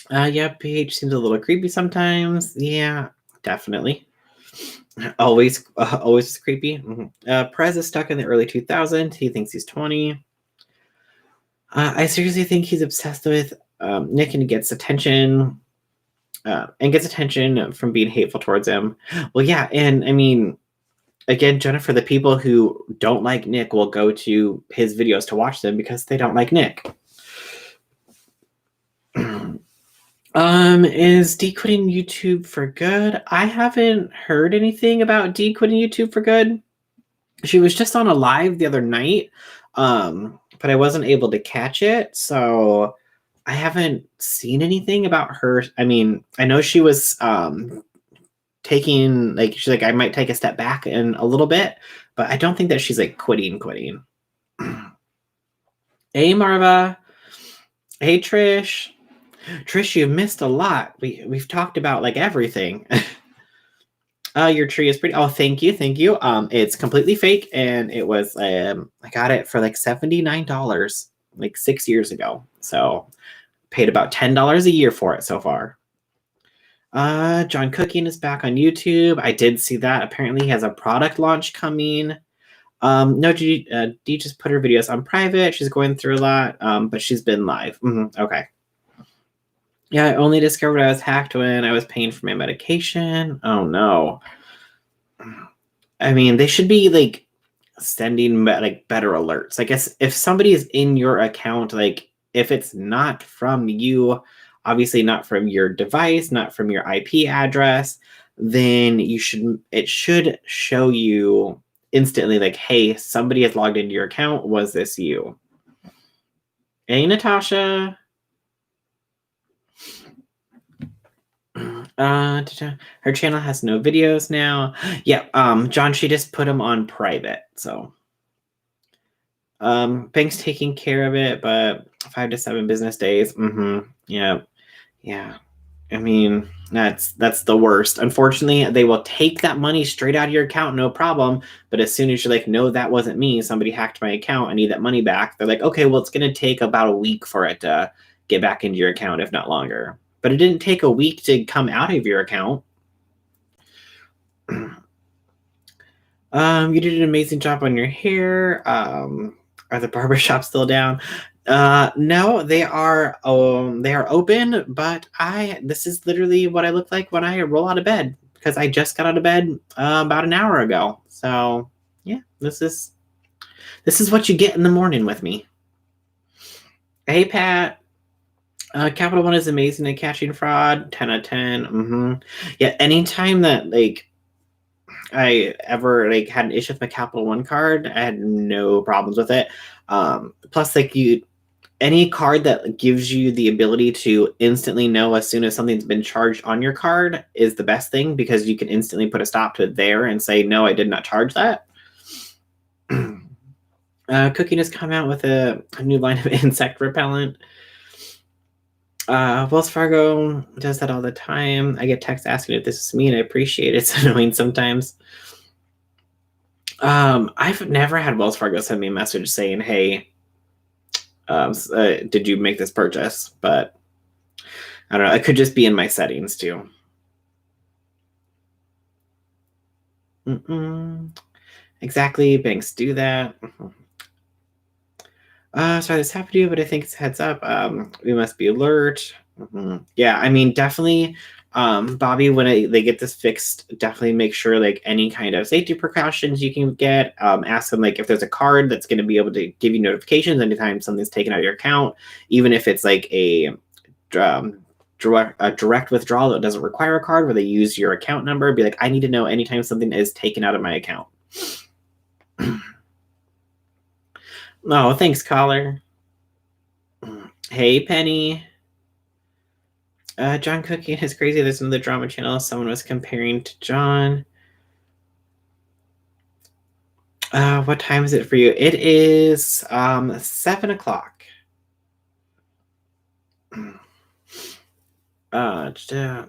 Yeah, PH seems a little creepy sometimes. Yeah, definitely. Always creepy. Mm-hmm. Prez is stuck in the early 2000s. He thinks he's 20. I seriously think he's obsessed with Nick, and gets attention from being hateful towards him. Well, yeah, and I mean, again, Jennifer, the people who don't like Nick will go to his videos to watch them because they don't like Nick. Is Dee quitting YouTube for good? I haven't heard anything about Dee quitting YouTube for good. She was just on a live the other night, but I wasn't able to catch it, so I haven't seen anything about her. I mean, I know she was taking, like, she's like, I might take a step back in a little bit, but I don't think that she's like quitting. Hey, Marva. Hey, Trish. Trish, you've missed a lot. We've talked about like everything. Your tree is pretty. Oh, thank you. It's completely fake, and it was I got it for like $79 like 6 years ago. So paid about $10 a year for it so far. John Cooking is back on YouTube. I did see that. Apparently, he has a product launch coming. No, Dee just put her videos on private. She's going through a lot, but she's been live. Okay. Yeah, I only discovered I was hacked when I was paying for my medication. Oh no. I mean, they should be like sending like better alerts. I guess if somebody is in your account, like if it's not from you, obviously not from your device, not from your IP address, then it should show you instantly like, hey, somebody has logged into your account. Was this you? Hey, Natasha. Her channel has no videos now. Yeah, John, she just put them on private. So bank's taking care of it, but 5 to 7 business days. Yeah. I mean, that's the worst. Unfortunately, they will take that money straight out of your account, no problem. But as soon as you're like, no, that wasn't me, somebody hacked my account, I need that money back, they're like, okay, well, it's going to take about a week for it to get back into your account, if not longer. But it didn't take a week to come out of your account. You did an amazing job on your hair. Are the barbershops still down? No, they are open, but this is literally what I look like when I roll out of bed, because I just got out of bed about an hour ago. So yeah, this is what you get in the morning with me. Hey, Pat. Capital One is amazing at catching fraud. 10 out of 10. Yeah, anytime that like I ever like had an issue with my Capital One card, I had no problems with it. Plus, like any card that gives you the ability to instantly know as soon as something's been charged on your card is the best thing, because you can instantly put a stop to it there and say, no, I did not charge that. Cooking has come out with a new line of insect repellent. Wells Fargo does that all the time. I get texts asking if this is me, and I appreciate it. It's annoying sometimes. I've never had Wells Fargo send me a message saying, hey, did you make this purchase? But I don't know. It could just be in my settings too. Exactly. Banks do that. Sorry this happened to you, but I think it's heads up. We must be alert. Yeah, I mean, definitely, Bobby, when they get this fixed, definitely make sure like any kind of safety precautions you can get. Ask them like if there's a card that's going to be able to give you notifications anytime something's taken out of your account, even if it's like um, a direct withdrawal that doesn't require a card, where they use your account number. Be like, I need to know anytime something is taken out of my account. Oh, thanks, caller. Hey, Penny. John Cookie is crazy. There's another drama channel. Someone was comparing to John. What time is it for you? It is 7 o'clock. I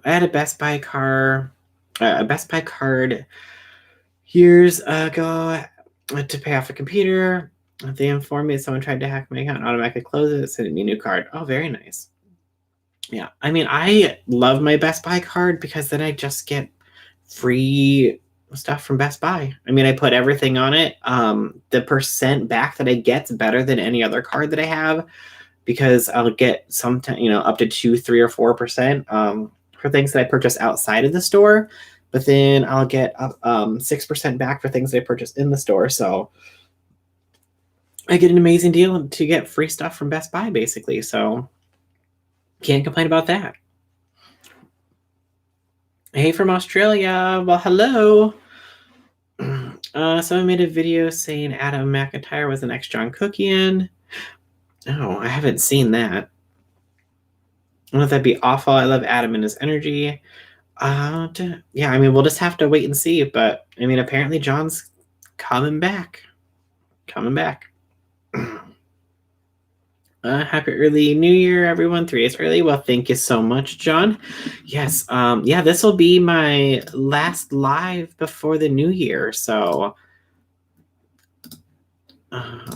had a Best Buy card years ago to pay off a computer. They informed me that someone tried to hack my account and automatically close it, sending me a new card. Oh, very nice. Yeah, I mean, I love my Best Buy card because then I just get free stuff from Best Buy. I mean, I put everything on it. The percent back that I get's better than any other card that I have because I'll get up to 2, 3, or 4% for things that I purchase outside of the store, but then I'll get 6% back for things that I purchase in the store. So I get an amazing deal to get free stuff from Best Buy, basically. So can't complain about that. Hey, from Australia. Well, hello. Someone made a video saying Adam McIntyre was the next John Cookian. Oh, I haven't seen that. I don't know if that'd be awful. I love Adam and his energy. Yeah, I mean, we'll just have to wait and see. But I mean, apparently John's coming back. Coming back. Happy early New Year, everyone. 3 days early. Well, thank you so much, John. Yes. Yeah, this will be my last live before the New Year. So, let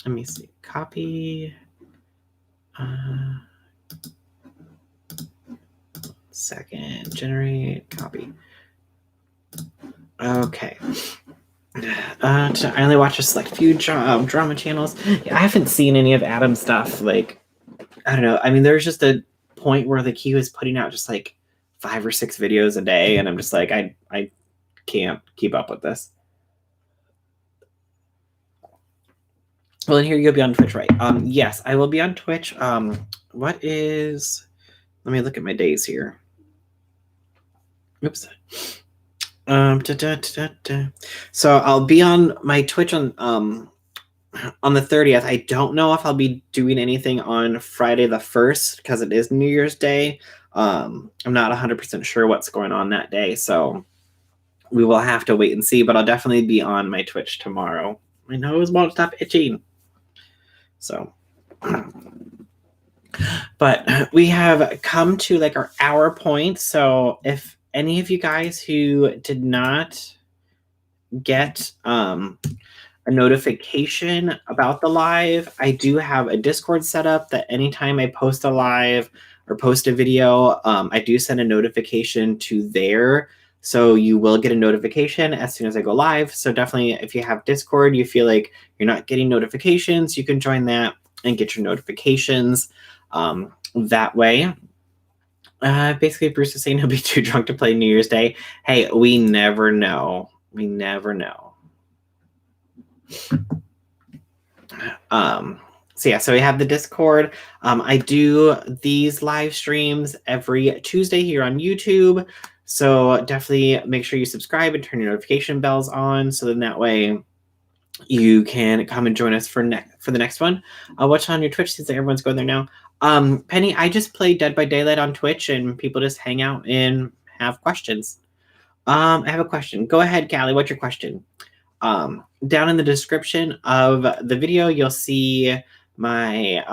me see. Copy. Second, generate, copy. Okay. I only watch a select few drama channels. Yeah, I haven't seen any of Adam's stuff. Like, I don't know. I mean, there's just a point where like he was putting out just like 5 or 6 videos a day, and I'm just like, I can't keep up with this. Well, and here you'll be on Twitch, right? Yes, I will be on Twitch. What is? Let me look at my days here. Oops. So I'll be on my Twitch on the 30th. I don't know if I'll be doing anything on Friday the 1st because it is New Year's Day. I'm not 100% sure what's going on that day, so we will have to wait and see, but I'll definitely be on my Twitch tomorrow. My nose won't stop itching. So, but we have come to like our hour point. So if any of you guys who did not get a notification about the live, I do have a Discord set up that anytime I post a live or post a video, I do send a notification to there. So you will get a notification as soon as I go live. So definitely if you have Discord, you feel like you're not getting notifications, you can join that and get your notifications that way. Basically, Bruce is saying he'll be too drunk to play New Year's Day. Hey, we never know. We never know. So yeah, so we have the Discord. I do these live streams every Tuesday here on YouTube. So definitely make sure you subscribe and turn your notification bells on. So then that way you can come and join us for the next one. What's on your Twitch since everyone's going there now? Penny, I just play Dead by Daylight on Twitch and people just hang out and have questions. I have a question. Go ahead, Callie. What's your question? Down in the description of the video, you'll see my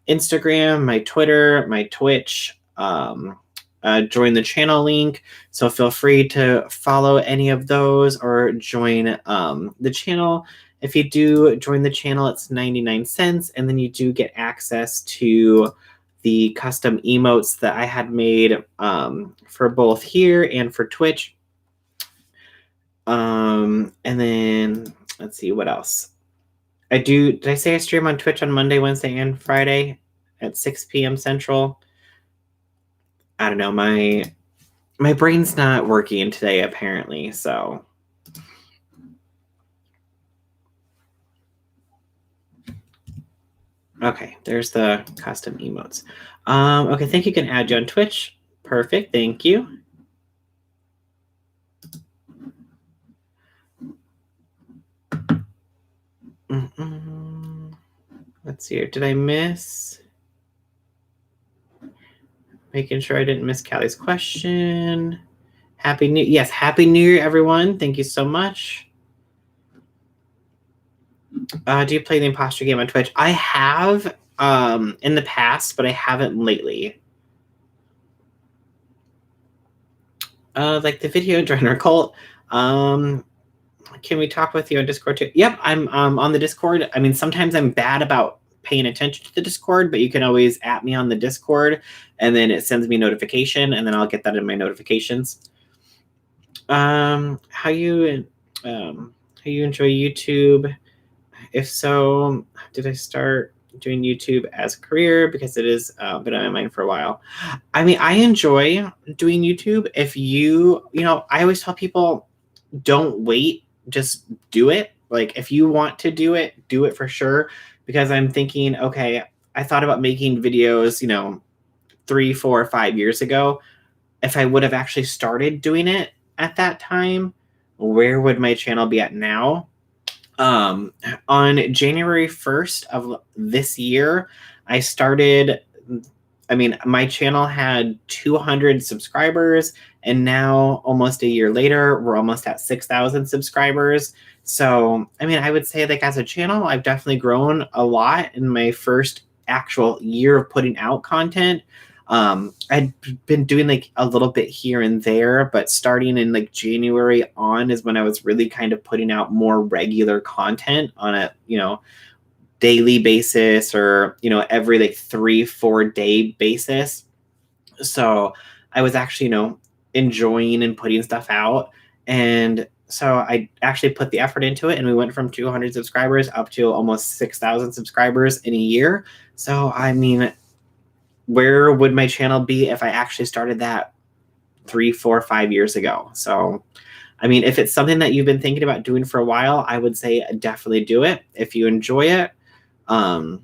Instagram, my Twitter, my Twitch, join the channel link. So feel free to follow any of those or join the channel. If you do join the channel, it's 99 cents. And then you do get access to the custom emotes that I had made for both here and for Twitch. And then let's see what else. Did I say I stream on Twitch on Monday, Wednesday, and Friday at 6 p.m. Central? I don't know, my brain's not working today apparently, so. Okay, there's the custom emotes. Okay, think you can add you on Twitch. Perfect, thank you. Let's see here. Did I miss? Making sure I didn't miss Callie's question. Happy New Year, everyone. Thank you so much. Do you play the imposter game on Twitch? I have in the past, but I haven't lately. Like the video join our cult. Can we talk with you on Discord too? Yep, I'm on the Discord. I mean, sometimes I'm bad about paying attention to the Discord, but you can always at me on the Discord, and then it sends me notification, and then I'll get that in my notifications. How you enjoy YouTube? If so, did I start doing YouTube as a career? Because it has been on my mind for a while. I mean, I enjoy doing YouTube. If I always tell people, don't wait, just do it. Like, if you want to do it for sure. Because I'm thinking, okay, I thought about making videos, 3, 4, 5 years ago. If I would have actually started doing it at that time, where would my channel be at now? On January 1st of this year, I started. I mean, my channel had 200 subscribers, and now almost a year later, we're almost at 6,000 subscribers. So, I mean, I would say, like, as a channel, I've definitely grown a lot in my first actual year of putting out content. I'd been doing like a little bit here and there, but starting in like January on is when I was really kind of putting out more regular content on a, daily basis, or, every like 3-4 day basis. So I was actually, enjoying and putting stuff out. And so I actually put the effort into it, and we went from 200 subscribers up to almost 6,000 subscribers in a year. So, I mean, where would my channel be if I actually started that 3, 4, 5 years ago? So, I mean, if it's something that you've been thinking about doing for a while, I would say definitely do it if you enjoy it. And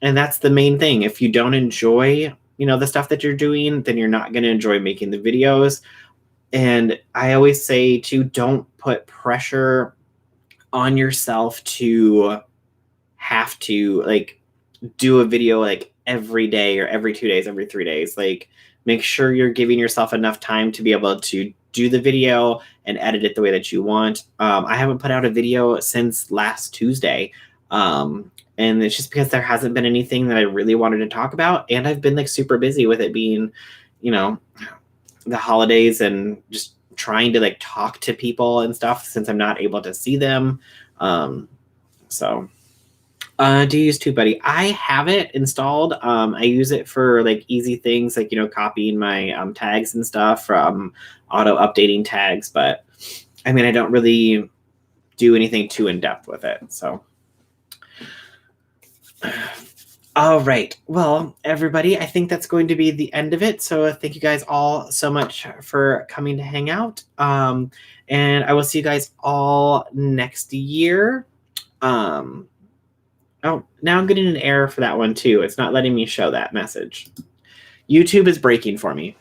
that's the main thing. If you don't enjoy, the stuff that you're doing, then you're not going to enjoy making the videos. And I always say too, don't put pressure on yourself to have to like do a video like every day or every 2 days, every 3 days. Like, make sure you're giving yourself enough time to be able to do the video and edit it the way that you want. I haven't put out a video since last Tuesday. And it's just because there hasn't been anything that I really wanted to talk about. And I've been like super busy with it being, the holidays, and just trying to like talk to people and stuff since I'm not able to see them. So do you use TubeBuddy? I have it installed. I use it for like easy things like, copying my tags and stuff from auto updating tags. But I mean, I don't really do anything too in depth with it. So, all right. Well, everybody, I think that's going to be the end of it. So thank you guys all so much for coming to hang out. And I will see you guys all next year. Oh, now I'm getting an error for that one too. It's not letting me show that message. YouTube is breaking for me.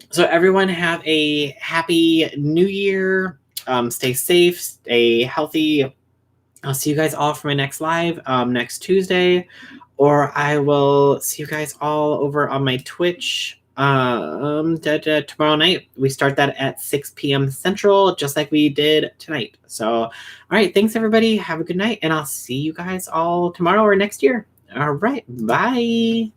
So everyone have a happy new year. Stay safe, stay healthy. I'll see you guys all for my next live next Tuesday, or I will see you guys all over on my Twitch tomorrow night. We start that at 6 p.m. Central, just like we did tonight. So, all right, thanks everybody. Have a good night, and I'll see you guys all tomorrow or next year. All right, bye.